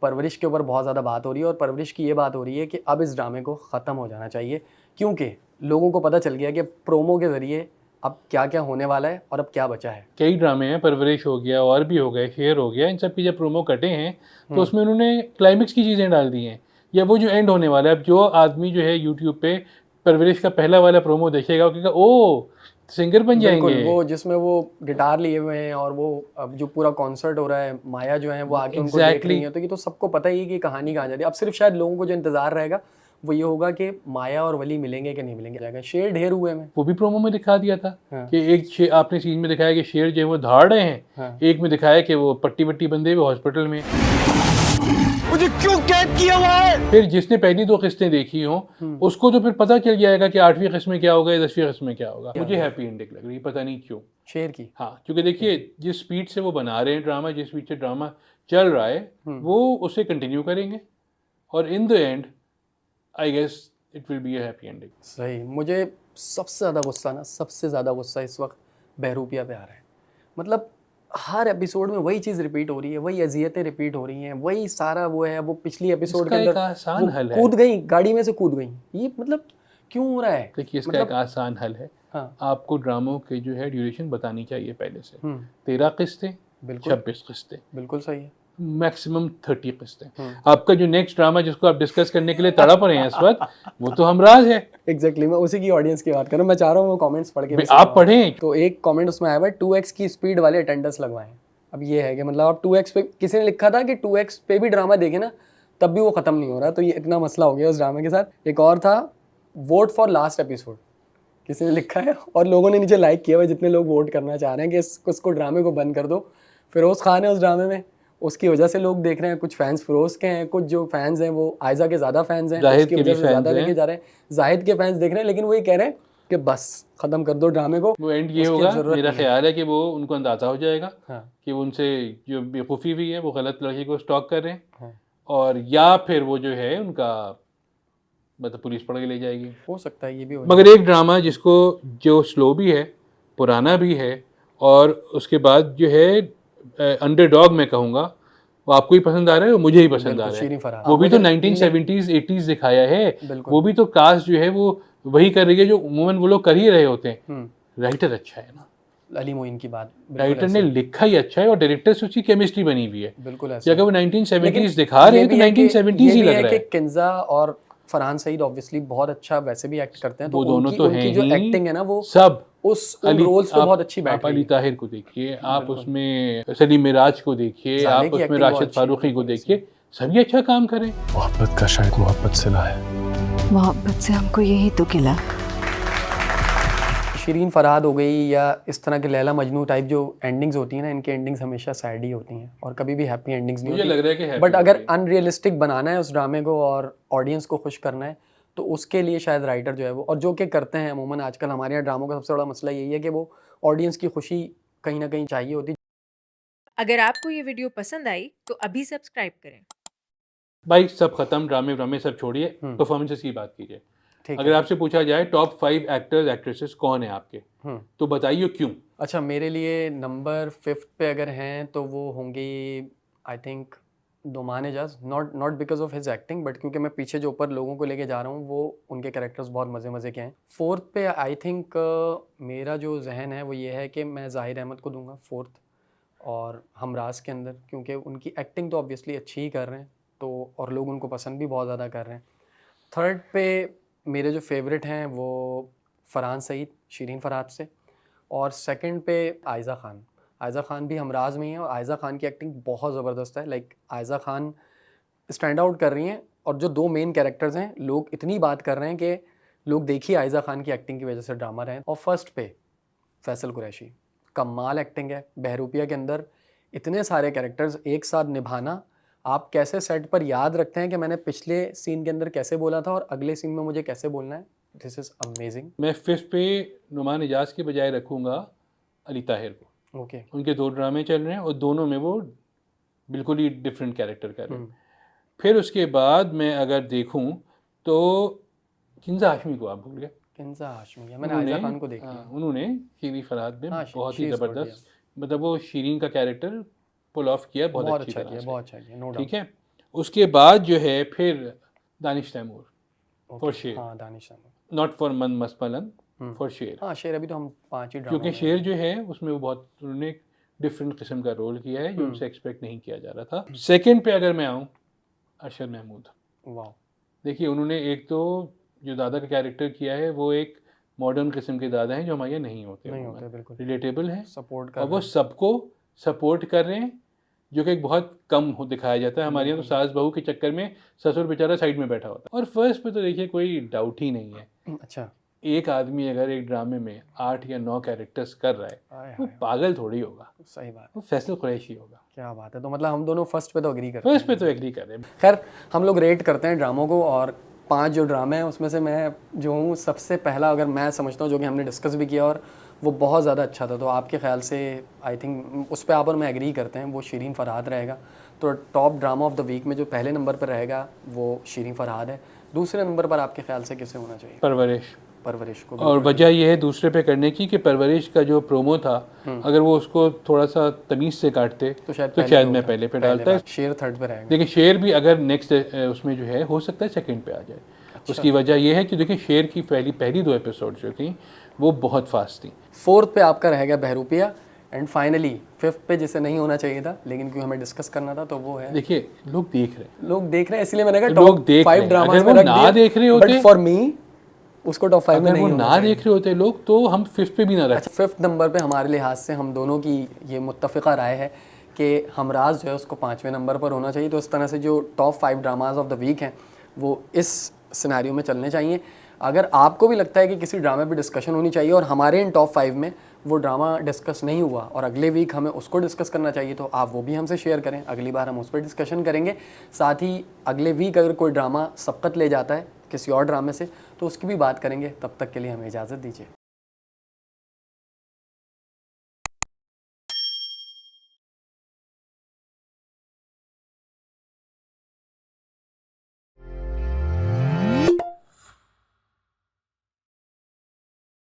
परवरिश के ऊपर बहुत ज़्यादा बात हो रही है और परवरिश की ये बात हो रही है कि अब इस ड्रामे को ख़त्म हो जाना चाहिए, क्योंकि लोगों को पता चल गया कि प्रोमो के ज़रिए अब क्या क्या होने वाला है और अब क्या बचा है। कई ड्रामे हैं, परवरिश हो गया और भी हो गए, शेयर हो गया, इन सब की जब प्रोमो कटे हैं तो उसमें उन्होंने क्लाइमेक्स की चीज़ें डाल दी हैं, या वो जो एंड होने वाला है। अब जो आदमी जो है यूट्यूब पे परवरिश का पहला वाला प्रोमो देखेगा वो कहेगा ओ सिंगर बन बिल्कुल, जाएंगे। वो जिसमें वो गिटार लिए हुए हैं और वो अब जो पूरा कॉन्सर्ट हो रहा है, माया जो है वो आके उनको देख रही है, तो ये तो सबको पता ही है कि कहानी कहाँ जा रही है। अब सिर्फ शायद लोगों को जो इंतजार रहेगा वो ये होगा कि माया और वली मिलेंगे कि नहीं मिलेंगे। जाएगा शेर ढेर हुए में, वो भी प्रोमो में दिखा दिया था हाँ। कि एक शेर, आपने सीन में दिखाया कि शेर जो है वो दहाड़ रहे हैं, हाँ। एक में दिखाया कि वो पट्टी वट्टी बंधे हुए हॉस्पिटल में। मुझे क्यों कैद किया हुआ है? फिर जिसने पहली 2 किस्तें देखी हों उसको तो फिर पता चल जाएगा कि 8वीं किस्त में क्या होगा या 10वीं किस्त में क्या होगा। मुझे हैप्पी एंडिंग लग रही है, पता नहीं क्यों। शेर की, हाँ, क्योंकि देखिए जिस स्पीड से वो बना रहे हैं ड्रामा, जिस स्पीड से ड्रामा चल रहा है वो उसे कंटिन्यू करेंगे और in the end I guess it will be a happy ending. सही। मुझे सबसे ज़्यादा गुस्सा इस वक्त बहरूपिया पे आ रहा है। मतलब हर एपिसोड में वही चीज़ रिपीट हो रही है, वही अजियतें रिपीट हो रही हैं, वही सारा वो है। वो पिछली एपिसोड के इसका एक अंदर आसान वो हल है। कूद गई, गाड़ी में से कूद गई। ये मतलब क्यों हो रहा है? देखिए इसका मतलब एक आसान हल है, हाँ, आपको ड्रामों के जो है ड्यूरेशन बतानी चाहिए पहले से। 13 13 किस्तें, बिल्कुल 26 किस्तें, बिल्कुल सही है। मैक्सिमम 30 किस्तें। आपका जो नेक्स्ट ड्रामा जिसको आप डिस्कस करने के लिए तड़प रहे हैं इस वक्त, वो तो हमराज है। एग्जैक्टली, मैं उसी की ऑडियंस की बात कर रहा हूँ। मैं चाह रहा हूँ वो कमेंट्स पढ़ के आप पढ़ें। तो एक कमेंट उसमें आया हुआ है 2x की स्पीड वाले अटेंडेंस लगवाएं। अब ये है कि मतलब आप 2x पे, किसी ने लिखा था कि 2x पे भी ड्रामा देखे ना तब भी वो खत्म नहीं हो रहा, तो ये इतना मसला हो गया उस ड्रामे के साथ। एक और था वोट फॉर लास्ट एपिसोड, किसी ने लिखा है और लोगों ने नीचे लाइक किया हुआ, जितने लोग वोट करना चाह रहे हैं कि इसको ड्रामे को बंद कर दो। फिरोज खान है उस ड्रामे में, उसकी वजह से लोग देख रहे हैं। कुछ फैंस फिरोज के हैं, कुछ जो फैंस हैं वो आयजा के ज़्यादा फैंस हैं, जाहिद उसकी के वजह भी से फैंस ज़्यादा हैं। लेके जा रहे हैं। जाहिद के फैंस देख रहे हैं, लेकिन वो ये कह रहे हैं कि बस खत्म कर दो ड्रामे को। वो एंड ये उसकी होगा, ज़रूरत मेरा नहीं है। ख्याल है कि वो उनको अंदाज़ा हो जाएगा हाँ। कि वो उनसे जो बेवकूफ़ी हुई है वो गलत लड़की को स्टॉक कर रहे हैं, हाँ। और या फिर वो जो है उनका मतलब पुलिस पकड़ के ले जाएगी। हो सकता है ये भी हो मगर एक ड्रामा जिसको जो स्लो भी है, पुराना भी है, और उसके बाद जो है अंडरडॉग मैं कहूँगा, वो आपको ही पसंद आ रहा है और मुझे ही पसंद आ रहा शीरीन है। फरहाद। वो भी तो मुझे 1970s 80s दिखाया है। बिल्कुल। वो भी तो कास्ट जो है वो वही कर रही है जो उमूमन वो लोग कर ही रहे होते हैं। राइटर अच्छा है ना, अली मोइन की बात राइटर ने लिखा ही अच्छा है और डायरेक्टर से उसकी केमिस्ट्री बनी हुई है। बिल्कुल ऐसा। अगर वो 1970s दिखा रहे हैं तो 1970s ही लग रहा है। किंजा और फरहान सईद ऑब्वियसली बहुत अच्छा वैसे भी एक्ट करते हैं, तो वो दोनों तो उनकी हैं जो ही, एक्टिंग है ना वो सब उन रोल्स पे बहुत अच्छी बैठ आप रही अली है। ताहिर को देखिए, आप उसमें सलीम मिराज को देखिए, ज़ाले आप की उसमें acting बहुत राशिद अच्छी है, फारूकी को बिल्कुल देखिए, सभी अच्छा काम करें। मोहब्बत का शायद मोहब्बत सिला है। मोहब्बत से हमको यही तो गिला। शीरीन फरहाद हो गई या इस तरह के लैला मजनू टाइप जो एंडिंग्स होती हैं ना, इनकी एंडिंग्स हमेशा सैड ही होती हैं और कभी भी हैप्पी एंडिंग्स नहीं मुझे होती। लग रहा है कि happy बट अगर होगी। अनरियलिस्टिक बनाना है उस ड्रामे को और ऑडियंस को खुश करना है तो उसके लिए शायद राइटर जो है वो, और जो कि करते हैं अमूमन आजकल हमारे यहाँ ड्रामों का सबसे बड़ा मसला यही है कि वो ऑडियंस की खुशी कहीं ना कहीं चाहिए होती। अगर आपको ये वीडियो पसंद आई तो अभी सब्सक्राइब करें। भाई सब खत्म, ड्रामे व्रामे सब छोड़िए, परफॉर्मेंसेस की बात कीजिए। ठीक अगर है। आपसे पूछा जाए टॉप 5 एक्टर्स एक्ट्रेसेस कौन है आपके, तो बताइए क्यों। अच्छा, मेरे लिए नंबर 5 पे अगर हैं तो वो होंगी आई थिंक दोमान एजाज। Not because of his acting, but क्योंकि मैं पीछे जो ऊपर लोगों को लेके जा रहा हूँ वो उनके कैरेक्टर्स बहुत मज़े मज़े के हैं। 4th पे आई थिंक मेरा जो जहन है वो ये है कि मैं ज़ाहिर अहमद को दूंगा 4th, और हमराज के अंदर, क्योंकि उनकी एक्टिंग तो ऑब्वियसली अच्छी ही कर रहे हैं तो, और लोग उनको पसंद भी बहुत ज़्यादा कर रहे हैं। 3rd पे मेरे जो फेवरेट हैं वो फरहान सईद शीरीन फरहाद से, और 2nd पे आयज़ा ख़ान। आयज़ा ख़ान भी हमराज में ही है और आयज़ा ख़ान की एक्टिंग बहुत ज़बरदस्त है। Like Aiza Khan stand out कर रही हैं, और जो 2 मेन कैरेक्टर्स हैं लोग इतनी बात कर रहे हैं कि लोग देखिए आयज़ा ख़ान की एक्टिंग की वजह से ड्रामा रहे हैं। और 1st पे फैसल कुरैशी, कमाल एक्टिंग है। बहरूपिया के अंदर इतने सारे कैरेक्टर्स एक साथ निभाना, आप कैसे सेट पर याद रखते हैं कि मैंने पिछले सीन के अंदर कैसे बोला था और अगले सीन में मुझे कैसे बोलना है। This is amazing. मैं 5th पे नुमान एजाज के बजाय रखूँगा अली ताहिर को। ओके। उनके 2 ड्रामे चल रहे हैं और दोनों में वो बिल्कुल ही डिफरेंट कैरेक्टर कर रहे हैं। फिर उसके बाद मैं अगर देखूं तो किंजा हाशमी को आप भूल गए। किंजा हाशमी, मैंने आयज़ा ख़ान को देखी है। उन्होंने शीरीन फरहाद में हाँ, बहुत she ही is good, ज़बरदस्त, मतलब वो शीरीन का कैरेक्टर पुल ऑफ किया बहुत अच्छी अच्छा तरह किया, से। बहुत अच्छा किया, नो ठीक डाउट। है, उसके बाद जो है फिर दानिश तैमूर फॉर शेर, हाँ दानिश तैमूर, नॉट फॉर मन मसमलन, फॉर शेर। हाँ शेर अभी तो हम 5 ही ड्रामा क्योंकि शेर जो है उसमें वो बहुत उन्होंने एक डिफरेंट किस्म का रोल किया है जो उनसे एक्सपेक्ट नहीं किया जा रहा था। सेकंड पे अगर मैं आऊँ, अरशद महमूद। वाह, देखिए उन्होंने एक तो जो दादा का कैरेक्टर किया है वो एक मॉडर्न किस्म के दादा हैं जो हमारे यहाँ नहीं होते, नहीं होते बिल्कुल, रिलेटेबल हैं सपोर्ट और कर वो सबको सपोर्ट कर रहे हैं, जो कि एक बहुत कम दिखाया जाता है हमारे यहाँ। तो सास बहू के चक्कर में ससुर बेचारा साइड में बैठा होता है। और फर्स्ट पे तो देखिए कोई डाउट ही नहीं है, अच्छा, एक आदमी अगर एक ड्रामे में 8 या 9 कैरेक्टर्स कर रहा है आय वो हाय, पागल थोड़ी होगा, सही बात, वो फैसल कुरैशी होगा। क्या बात है। तो मतलब हम दोनों फर्स्ट पे तो एग्री करते फर्स्ट पे तो एग्री कर रहे हैं। हैं। खैर हम लोग रेट करते हैं ड्रामों को, और 5 जो ड्रामे हैं उसमें से मैं जो हूँ सबसे पहला अगर मैं समझता हूँ, जो कि हमने डिस्कस भी किया और वो बहुत ज़्यादा अच्छा था, तो आपके ख्याल से आई थिंक उस पर आप और मैं एग्री करते हैं, वो शिरीन फरहाद रहेगा। तो top drama of the week में जो पहले नंबर पर रहेगा वो शिरीन फरहाद है। दूसरे नंबर पर आपके ख्याल से किसे होना चाहिए? परवरिश। परवरिश को। और वजह यह है दूसरे पे करने की कि परवरिश का जो प्रोमो था अगर वो उसको थोड़ा सा तमीज़ से काटते तो शायद मैं पहले पे डालता है। शेर थर्ड पे रहेगा। देखिए शेर भी अगर नेक्स्ट उसमें जो है हो सकता है सेकंड पे आ जाए। उसकी वजह यह है कि देखिए शेर की पहली 2 एपिसोड जो थी वो बहुत फास्ट थी। फोर्थ पे आपका रहेगा बहरूपिया, एंड फाइनली फिफ्थ पे जिसे नहीं होना चाहिए था लेकिन क्योंकि हमें डिस्कस करना था तो वो है, देखिए लोग देख रहे हैं, लोग देख रहे हैं इसलिए मैंने कहा लोग टॉप देख 5 रहे हैं। ड्रामा अगर वो ना देख रहे होते, बट फॉर मी उसको टॉप 5 में अगर नहीं वो होना ना चाहिए। देख रहे होते लोग तो हम 5th पे भी ना रखते। अच्छा, फिफ्थ नंबर पे हमारे लिहाज से हम दोनों की ये मुत्तफ़िक़ा राय है कि हमराज जो है उसको 5वें नंबर पर होना चाहिए। तो इस तरह से जो top 5 dramas of the week हैं वो इस सिनेरियो में चलने चाहिए। अगर आपको भी लगता है कि किसी ड्रामे पे डिस्कशन होनी चाहिए और हमारे इन टॉप 5 में वो ड्रामा डिस्कस नहीं हुआ और अगले वीक हमें उसको डिस्कस करना चाहिए, तो आप वो भी हमसे शेयर करें, अगली बार हम उस पर डिस्कशन करेंगे। साथ ही अगले वीक अगर कोई ड्रामा सबकत ले जाता है किसी और ड्रामे से तो उसकी भी बात करेंगे। तब तक के लिए हमें इजाज़त दीजिए।